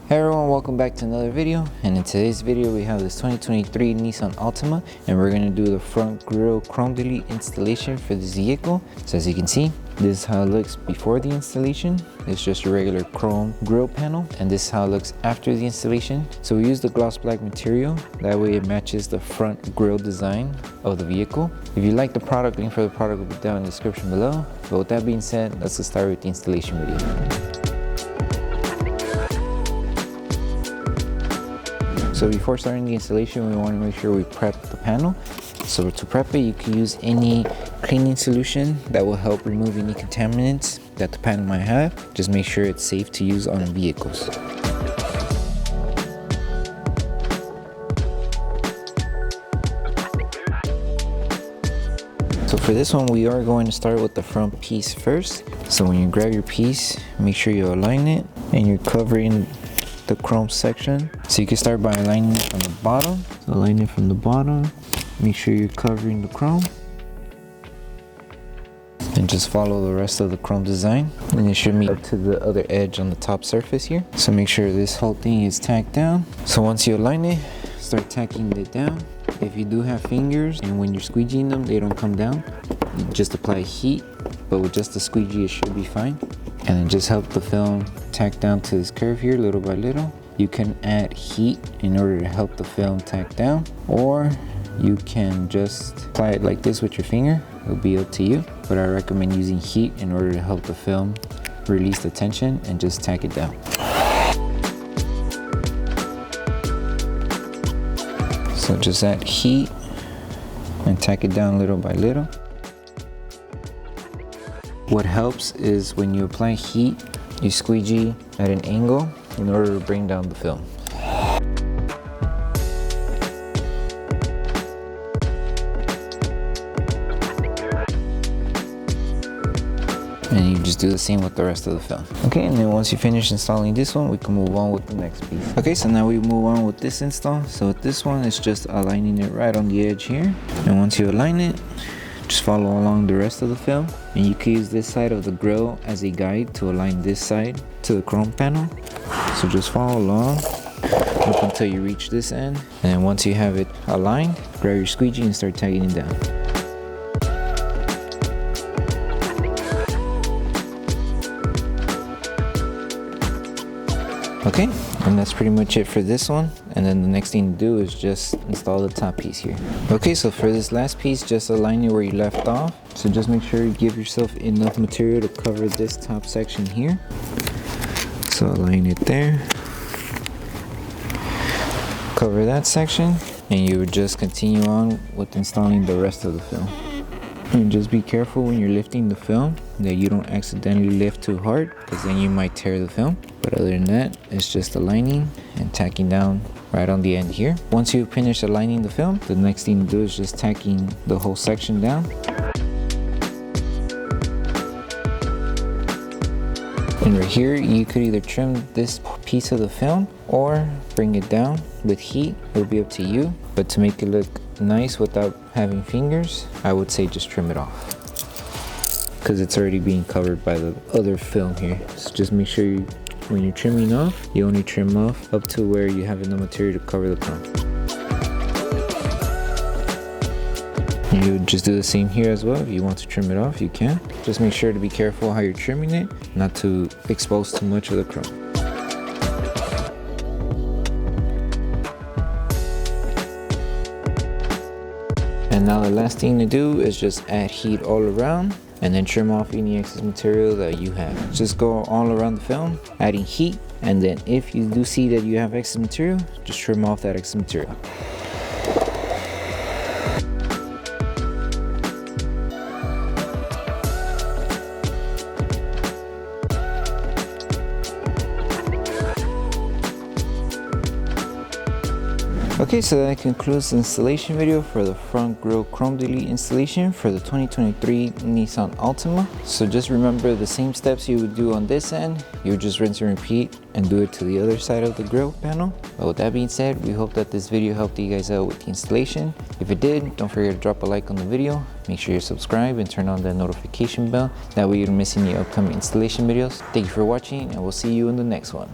Hey everyone, welcome back to another video, and in today's video we have this 2023 Nissan Altima and we're going to do the front grille chrome delete installation for this vehicle. So as you can see, this is how it looks before the installation. It's just a regular chrome grille panel, and this is how it looks after the installation. So we use the gloss black material, that way it matches the front grille design of the vehicle. If you like the product, link for the product will be down in the description below. But with that being said, let's get started with the installation video. So before starting the installation, we want to make sure we prep the panel. So to prep it, you can use any cleaning solution that will help remove any contaminants that the panel might have. Just make sure it's safe to use on vehicles. So for this one, we are going to start with the front piece first. So when you grab your piece, make sure you align it and you're covering the chrome section. So you can start by aligning it from the bottom. So align it from the bottom, make sure you're covering the chrome, and just follow the rest of the chrome design, and it should meet up to the other edge on the top surface here. So make sure this whole thing is tacked down. So once you align it, start tacking it down. If you do have fingers and when you're squeegeeing them they don't come down, you just apply heat, but with just the squeegee it should be fine. And then just help the film tack down to this curve here little by little. You can add heat in order to help the film tack down, or you can just apply it like this with your finger. It'll be up to you, but I recommend using heat in order to help the film release the tension and just tack it down. So just add heat and tack it down little by little. What helps is when you apply heat, you squeegee at an angle in order to bring down the film. And you just do the same with the rest of the film. Okay, and then once you finish installing this one, we can move on with the next piece. Okay, so now we move on with this install. So with this one, it's just aligning it right on the edge here. And once you align it, just follow along the rest of the film, and you can use this side of the grille as a guide to align this side to the chrome panel. So just follow along up until you reach this end, and then once you have it aligned, grab your squeegee and start tagging it down. Okay, and that's pretty much it for this one. And then the next thing to do is just install the top piece here. Okay, so for this last piece, just align it where you left off. So just make sure you give yourself enough material to cover this top section here. So align it there. Cover that section, and you would just continue on with installing the rest of the film. And just be careful when you're lifting the film that you don't accidentally lift too hard, because then you might tear the film. But other than that, it's just aligning and tacking down right on the end here. Once you finish aligning the film, the next thing to do is just tacking the whole section down. And right here, you could either trim this piece of the film or bring it down with heat. It'll be up to you. But to make it look nice without having fingers, I would say just trim it off, because it's already being covered by the other film here. So just make sure when you're trimming off, you only trim off up to where you have enough material to cover the chrome. You would just do the same here as well. If you want to trim it off, you can. Just make sure to be careful how you're trimming it, not to expose too much of the chrome. And now the last thing to do is just add heat all around, and then trim off any excess material that you have. Just go all around the film, adding heat, and then if you do see that you have excess material, just trim off that excess material. Okay, so that concludes the installation video for the front grille chrome delete installation for the 2023 Nissan Altima. So just remember the same steps you would do on this end, you would just rinse and repeat and do it to the other side of the grille panel. But with that being said, we hope that this video helped you guys out with the installation. If it did, don't forget to drop a like on the video. Make sure you subscribe and turn on that notification bell. That way you don't miss any upcoming installation videos. Thank you for watching, and we'll see you in the next one.